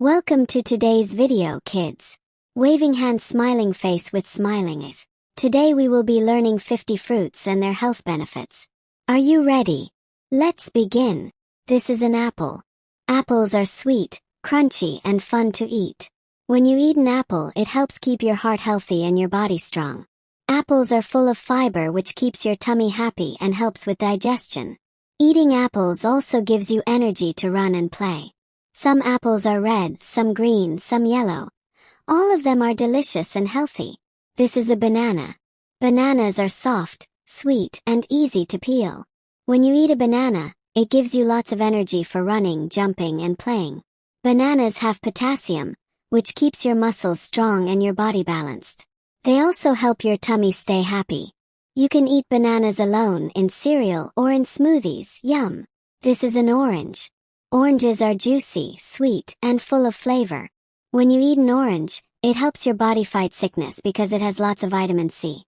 Welcome to today's video, kids. Waving hand, smiling face with smiling eyes. Today we will be learning 50 fruits and their health benefits. Are you ready? Let's begin. This is an apple. Apples are sweet, crunchy, and fun to eat. When you eat an apple, it helps keep your heart healthy and your body strong. Apples are full of fiber, which keeps your tummy happy and helps with digestion. Eating apples also gives you energy to run and play. Some apples are red, some green, some yellow. All of them are delicious and healthy. This is a banana. Bananas are soft, sweet, and easy to peel. When you eat a banana, it gives you lots of energy for running, jumping, and playing. Bananas have potassium, which keeps your muscles strong and your body balanced. They also help your tummy stay happy. You can eat bananas alone, in cereal, or in smoothies. Yum! This is an orange. Oranges are juicy, sweet, and full of flavor. When you eat an orange, it helps your body fight sickness because it has lots of vitamin C.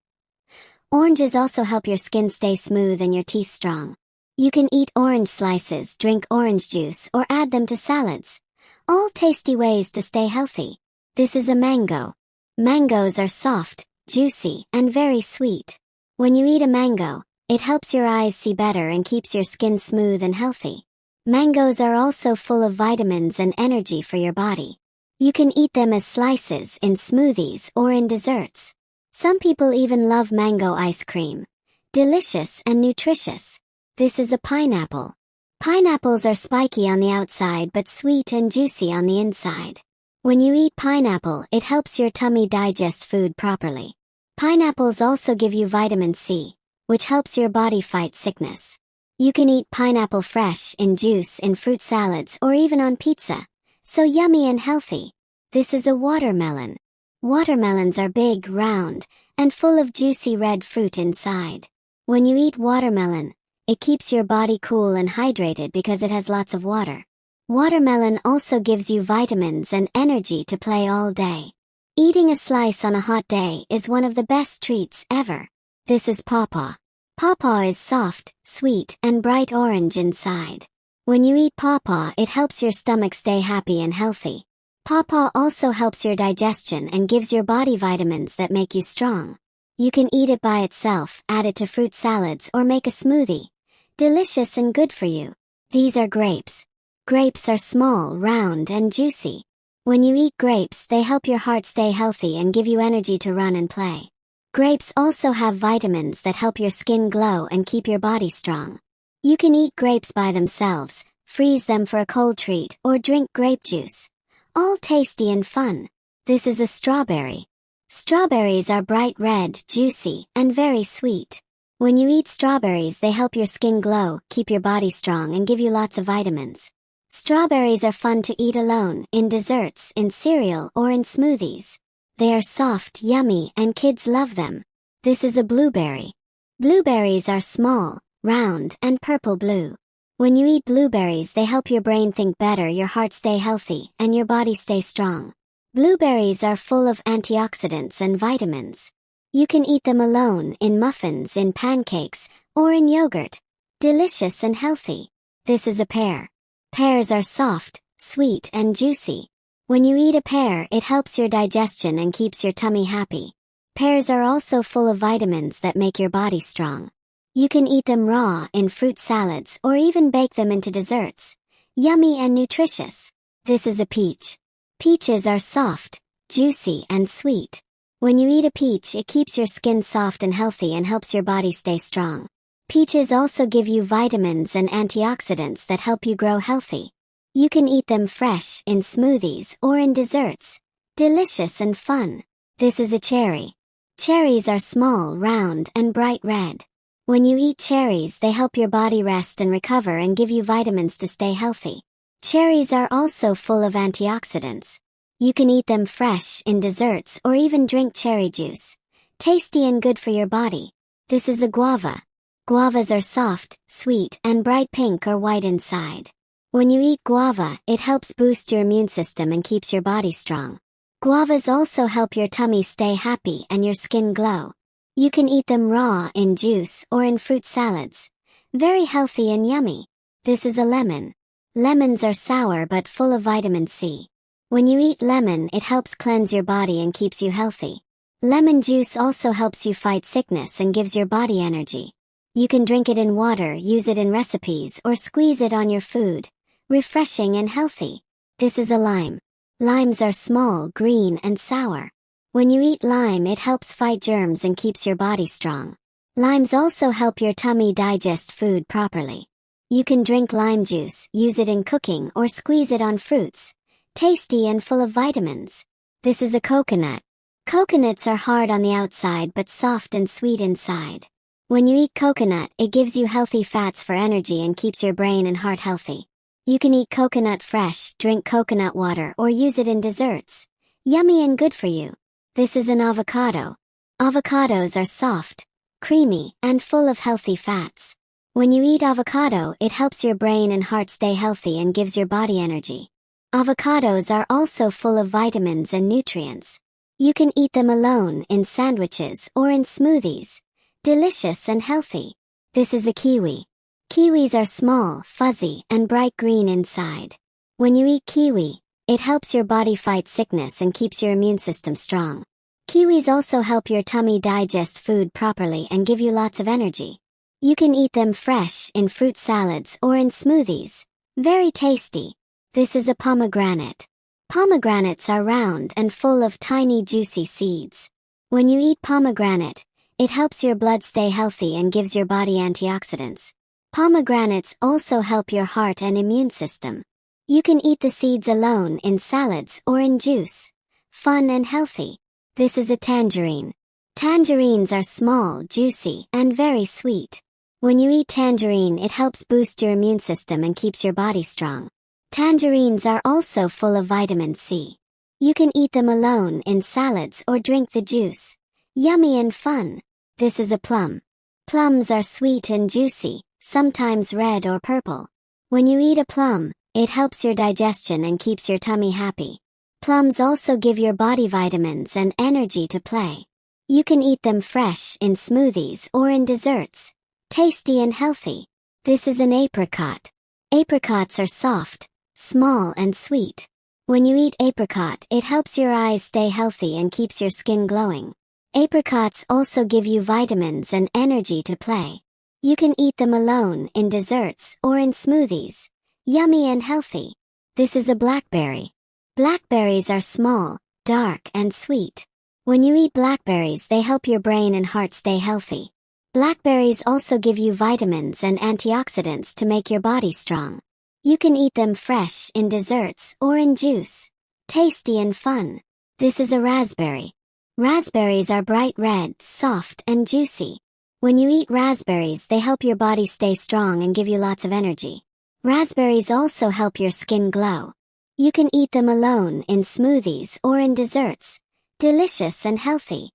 Oranges also help your skin stay smooth and your teeth strong. You can eat orange slices, drink orange juice, or add them to salads. All tasty ways to stay healthy. This is a mango. Mangoes are soft, juicy, and very sweet. When you eat a mango, it helps your eyes see better and keeps your skin smooth and healthy. Mangoes are also full of vitamins and energy for your body. You can eat them as slices, in smoothies, or in desserts. Some people even love mango ice cream. Delicious and nutritious. This is a pineapple. Pineapples are spiky on the outside but sweet and juicy on the inside. When you eat pineapple, it helps your tummy digest food properly. Pineapples also give you vitamin C, which helps your body fight sickness. You can eat pineapple fresh, in juice, in fruit salads, or even on pizza. So yummy and healthy. This is a watermelon. Watermelons are big, round, and full of juicy red fruit inside. When you eat watermelon, it keeps your body cool and hydrated because it has lots of water. Watermelon also gives you vitamins and energy to play all day. Eating a slice on a hot day is one of the best treats ever. This is pawpaw. Pawpaw is soft, sweet, and bright orange inside. When you eat pawpaw, it helps your stomach stay happy and healthy. Pawpaw also helps your digestion and gives your body vitamins that make you strong. You can eat it by itself, add it to fruit salads, or make a smoothie. Delicious and good for you. These are grapes. Grapes are small, round, and juicy. When you eat grapes, they help your heart stay healthy and give you energy to run and play. Grapes also have vitamins that help your skin glow and keep your body strong. You can eat grapes by themselves, freeze them for a cold treat, or drink grape juice. All tasty and fun. This is a strawberry. Strawberries are bright red, juicy, and very sweet. When you eat strawberries, they help your skin glow, keep your body strong, and give you lots of vitamins. Strawberries are fun to eat alone, in desserts, in cereal, or in smoothies. They are soft, yummy, and kids love them. This is a blueberry. Blueberries are small, round, and purple-blue. When you eat blueberries, they help your brain think better, your heart stay healthy, and your body stay strong. Blueberries are full of antioxidants and vitamins. You can eat them alone, in muffins, in pancakes, or in yogurt. Delicious and healthy. This is a pear. Pears are soft, sweet, and juicy. When you eat a pear, it helps your digestion and keeps your tummy happy. Pears are also full of vitamins that make your body strong. You can eat them raw, in fruit salads, or even bake them into desserts. Yummy and nutritious. This is a peach. Peaches are soft, juicy, and sweet. When you eat a peach, it keeps your skin soft and healthy and helps your body stay strong. Peaches also give you vitamins and antioxidants that help you grow healthy. You can eat them fresh, in smoothies, or in desserts. Delicious and fun. This is a cherry. Cherries are small, round, and bright red. When you eat cherries, they help your body rest and recover and give you vitamins to stay healthy. Cherries are also full of antioxidants. You can eat them fresh, in desserts, or even drink cherry juice. Tasty and good for your body. This is a guava. Guavas are soft, sweet, and bright pink or white inside. When you eat guava, it helps boost your immune system and keeps your body strong. Guavas also help your tummy stay happy and your skin glow. You can eat them raw, in juice, or in fruit salads. Very healthy and yummy. This is a lemon. Lemons are sour but full of vitamin C. When you eat lemon, it helps cleanse your body and keeps you healthy. Lemon juice also helps you fight sickness and gives your body energy. You can drink it in water, use it in recipes, or squeeze it on your food. Refreshing and healthy. This is a lime. Limes are small, green, and sour. When you eat lime, it helps fight germs and keeps your body strong. Limes also help your tummy digest food properly. You can drink lime juice, use it in cooking, or squeeze it on fruits. Tasty and full of vitamins. This is a coconut. Coconuts are hard on the outside but soft and sweet inside. When you eat coconut, it gives you healthy fats for energy and keeps your brain and heart healthy. You can eat coconut fresh, drink coconut water, or use it in desserts. Yummy and good for you. This is an avocado. Avocados are soft, creamy, and full of healthy fats. When you eat avocado, it helps your brain and heart stay healthy and gives your body energy. Avocados are also full of vitamins and nutrients. You can eat them alone, in sandwiches, or in smoothies. Delicious and healthy. This is a kiwi. Kiwis are small, fuzzy, and bright green inside. When you eat kiwi, it helps your body fight sickness and keeps your immune system strong. Kiwis also help your tummy digest food properly and give you lots of energy. You can eat them fresh, in fruit salads, or in smoothies. Very tasty. This is a pomegranate. Pomegranates are round and full of tiny juicy seeds. When you eat pomegranate, it helps your blood stay healthy and gives your body antioxidants. Pomegranates also help your heart and immune system. You can eat the seeds alone, in salads, or in juice. Fun and healthy. This is a tangerine. Tangerines are small, juicy, and very sweet. When you eat tangerine, it helps boost your immune system and keeps your body strong. Tangerines are also full of vitamin C. You can eat them alone, in salads, or drink the juice. Yummy and fun. This is a plum. Plums are sweet and juicy, sometimes red or purple. When you eat a plum, it helps your digestion and keeps your tummy happy. Plums also give your body vitamins and energy to play. You can eat them fresh, in smoothies, or in desserts. Tasty and healthy. This is an apricot. Apricots are soft, small, and sweet. When you eat apricot, it helps your eyes stay healthy and keeps your skin glowing. Apricots also give you vitamins and energy to play. You can eat them alone, in desserts, or in smoothies. Yummy and healthy. This is a blackberry. Blackberries are small, dark, and sweet. When you eat blackberries, they help your brain and heart stay healthy. Blackberries also give you vitamins and antioxidants to make your body strong. You can eat them fresh, in desserts, or in juice. Tasty and fun. This is a raspberry. Raspberries are bright red, soft, and juicy. When you eat raspberries, they help your body stay strong and give you lots of energy. Raspberries also help your skin glow. You can eat them alone, in smoothies, or in desserts. Delicious and healthy.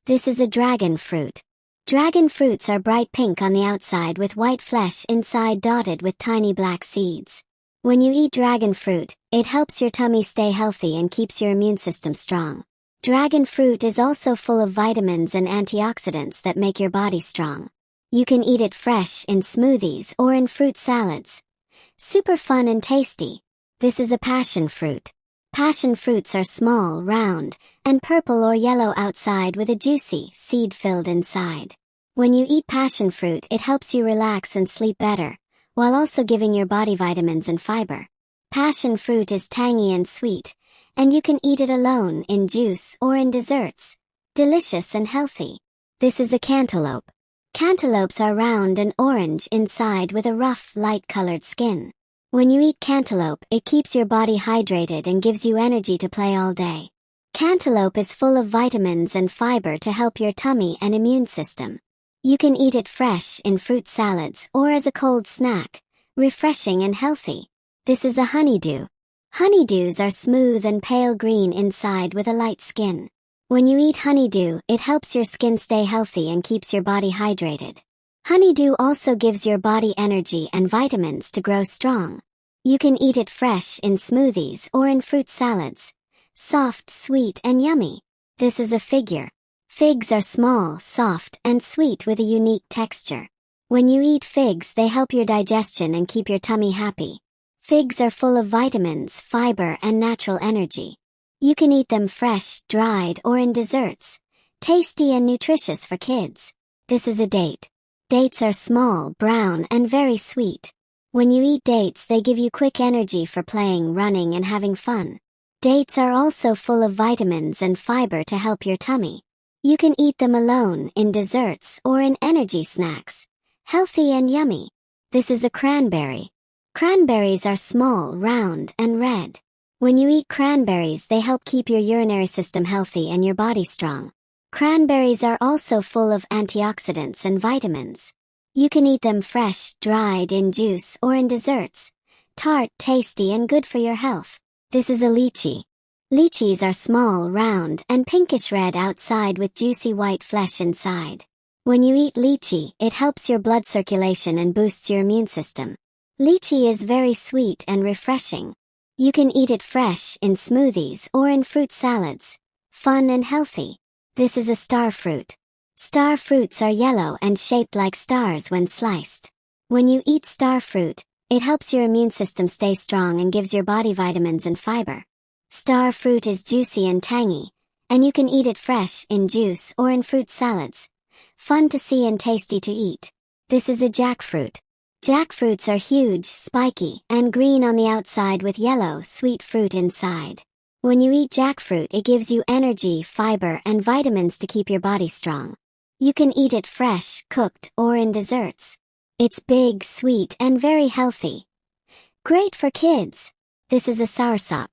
This is a dragon fruit. Dragon fruits are bright pink on the outside with white flesh inside dotted with tiny black seeds. When you eat dragon fruit, it helps your tummy stay healthy and keeps your immune system strong. Dragon fruit is also full of vitamins and antioxidants that make your body strong. You can eat it fresh, in smoothies, or in fruit salads. Super fun and tasty. This is a passion fruit. Passion fruits are small, round, and purple or yellow outside with a juicy seed filled inside. When you eat passion fruit, it helps you relax and sleep better, while also giving your body vitamins and fiber. Passion fruit is tangy and sweet, and you can eat it alone, in juice, or in desserts. Delicious and healthy. This is a cantaloupe. Cantaloupes are round and orange inside with a rough, light-colored skin. When you eat cantaloupe, it keeps your body hydrated and gives you energy to play all day. Cantaloupe is full of vitamins and fiber to help your tummy and immune system. You can eat it fresh, in fruit salads, or as a cold snack. Refreshing and healthy. This is a honeydew. Honeydews are smooth and pale green inside with a light skin. When you eat honeydew, it helps your skin stay healthy and keeps your body hydrated. Honeydew also gives your body energy and vitamins to grow strong. You can eat it fresh, in smoothies, or in fruit salads. Soft, sweet, and yummy. This is a figure. Figs are small, soft, and sweet with a unique texture. When you eat figs, they help your digestion and keep your tummy happy. Figs are full of vitamins, fiber, and natural energy. You can eat them fresh, dried, or in desserts. Tasty and nutritious for kids. This is a date. Dates are small, brown, and very sweet. When you eat dates, they give you quick energy for playing, running, and having fun. Dates are also full of vitamins and fiber to help your tummy. You can eat them alone, in desserts, or in energy snacks. Healthy and yummy. This is a cranberry. Cranberries are small, round, and red. When you eat cranberries, they help keep your urinary system healthy and your body strong. Cranberries are also full of antioxidants and vitamins. You can eat them fresh, dried, in juice, or in desserts. Tart, tasty, and good for your health. This is a lychee. Lychees are small, round, and pinkish red outside with juicy white flesh inside. When you eat lychee, it helps your blood circulation and boosts your immune system. Lychee is very sweet and refreshing. You can eat it fresh, in smoothies, or in fruit salads. Fun and healthy. This is a star fruit. Star fruits are yellow and shaped like stars when sliced. When you eat star fruit, it helps your immune system stay strong and gives your body vitamins and fiber. Star fruit is juicy and tangy, and you can eat it fresh, in juice, or in fruit salads. Fun to see and tasty to eat. This is a jackfruit. Jackfruits are huge, spiky, and green on the outside with yellow, sweet fruit inside. When you eat jackfruit, it gives you energy, fiber, and vitamins to keep your body strong. You can eat it fresh, cooked, or in desserts. It's big, sweet, and very healthy. Great for kids. This is a soursop.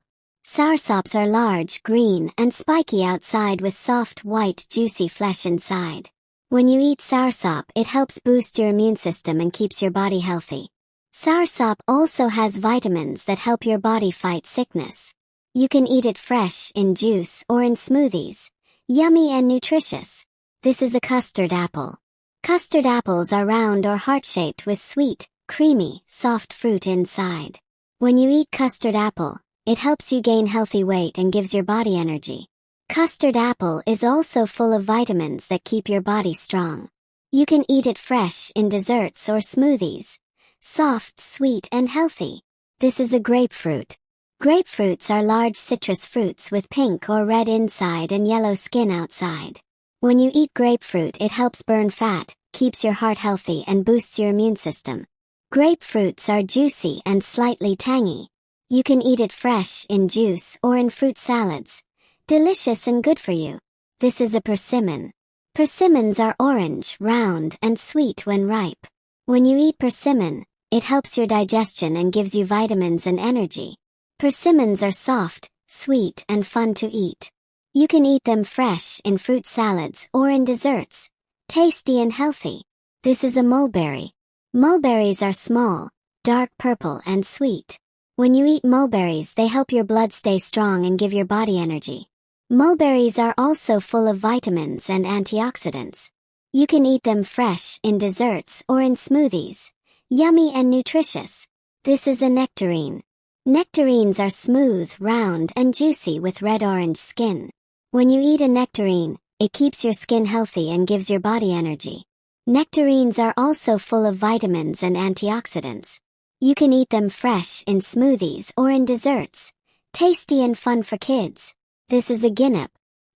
Soursops are large, green, and spiky outside with soft, white, juicy flesh inside. When you eat soursop, it helps boost your immune system and keeps your body healthy. Soursop also has vitamins that help your body fight sickness. You can eat it fresh, in juice, or in smoothies. Yummy and nutritious. This is a custard apple. Custard apples are round or heart-shaped with sweet, creamy, soft fruit inside. When you eat custard apple, it helps you gain healthy weight and gives your body energy. Custard apple is also full of vitamins that keep your body strong. You can eat it fresh, in desserts or smoothies. Soft, sweet, and healthy. This is a grapefruit. Grapefruits are large citrus fruits with pink or red inside and yellow skin outside. When you eat grapefruit, it helps burn fat, keeps your heart healthy, and boosts your immune system. Grapefruits are juicy and slightly tangy. You can eat it fresh, in juice, or in fruit salads. Delicious and good for you. This is a persimmon. Persimmons are orange, round, and sweet when ripe. When you eat persimmon, it helps your digestion and gives you vitamins and energy. Persimmons are soft, sweet, and fun to eat. You can eat them fresh, in fruit salads, or in desserts. Tasty and healthy. This is a mulberry. Mulberries are small, dark purple, and sweet. When you eat mulberries, they help your blood stay strong and give your body energy. Mulberries are also full of vitamins and antioxidants. You can eat them fresh, in desserts, or in smoothies. Yummy and nutritious. This is a nectarine. Nectarines are smooth, round, and juicy with red-orange skin. When you eat a nectarine, it keeps your skin healthy and gives your body energy. Nectarines are also full of vitamins and antioxidants. You can eat them fresh, in smoothies, or in desserts. Tasty and fun for kids. This is a guinnep.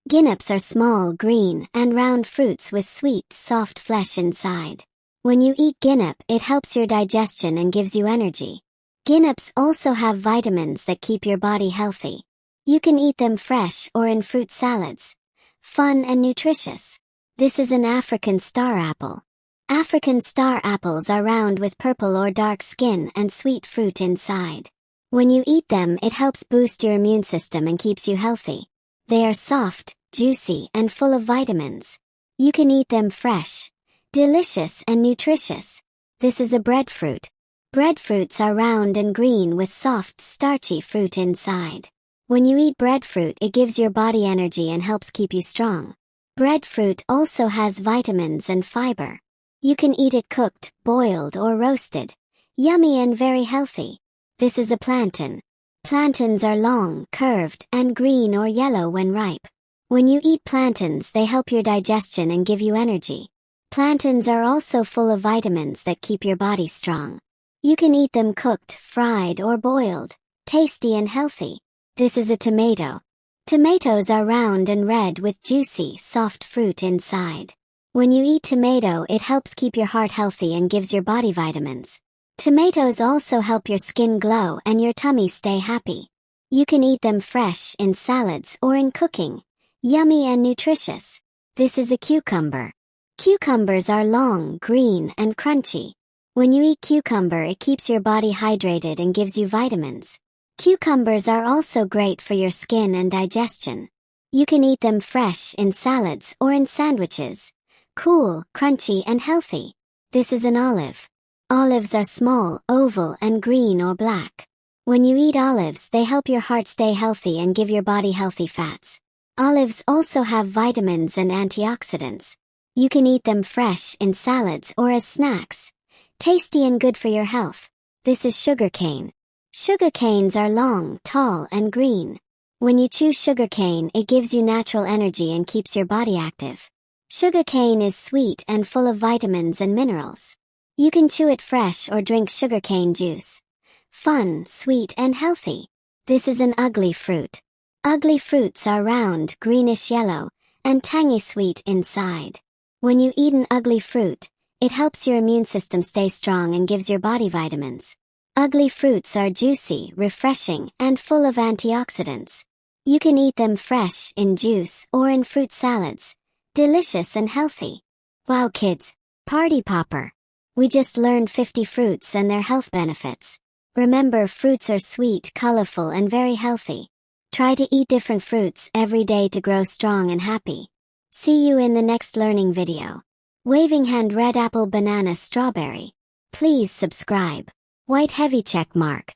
Guinneps are small, green, and round fruits with sweet, soft flesh inside. When you eat guinnep, it helps your digestion and gives you energy. Guinneps also have vitamins that keep your body healthy. You can eat them fresh or in fruit salads. Fun and nutritious. This is an African star apple. African star apples are round with purple or dark skin and sweet fruit inside. When you eat them, it helps boost your immune system and keeps you healthy. They are soft, juicy, and full of vitamins. You can eat them fresh. Delicious and nutritious. This is a breadfruit. Breadfruits are round and green with soft, starchy fruit inside. When you eat breadfruit, it gives your body energy and helps keep you strong. Breadfruit also has vitamins and fiber. You can eat it cooked, boiled, or roasted. Yummy and very healthy. This is a plantain. Plantains are long, curved, and green or yellow when ripe. When you eat plantains, they help your digestion and give you energy. Plantains are also full of vitamins that keep your body strong. You can eat them cooked, fried, or boiled. Tasty and healthy. This is a tomato. Tomatoes are round and red with juicy, soft fruit inside. When you eat tomato, it helps keep your heart healthy and gives your body vitamins. Tomatoes also help your skin glow and your tummy stay happy. You can eat them fresh, in salads, or in cooking. Yummy and nutritious. This is a cucumber. Cucumbers are long, green, and crunchy. When you eat cucumber, it keeps your body hydrated and gives you vitamins. Cucumbers are also great for your skin and digestion. You can eat them fresh, in salads, or in sandwiches. Cool, crunchy, and healthy. This is an olive. Olives are small, oval, and green or black. When you eat olives, they help your heart stay healthy and give your body healthy fats. Olives also have vitamins and antioxidants. You can eat them fresh, in salads, or as snacks. Tasty and good for your health. This is sugarcane. Sugarcanes are long, tall, and green. When you chew sugarcane, it gives you natural energy and keeps your body active. Sugarcane is sweet and full of vitamins and minerals. You can chew it fresh or drink sugarcane juice. Fun, sweet, and healthy. This is an ugly fruit. Ugly fruits are round, greenish yellow, and tangy sweet inside. When you eat an ugly fruit, it helps your immune system stay strong and gives your body vitamins. Ugly fruits are juicy, refreshing, and full of antioxidants. You can eat them fresh, in juice, or in fruit salads. Delicious and healthy. Wow kids, party popper. We just learned 50 fruits and their health benefits. Remember, fruits are sweet, colorful, and very healthy. Try to eat different fruits every day to grow strong and happy. See you in the next learning video. Waving hand, red apple, banana, strawberry. Please subscribe. White heavy check mark.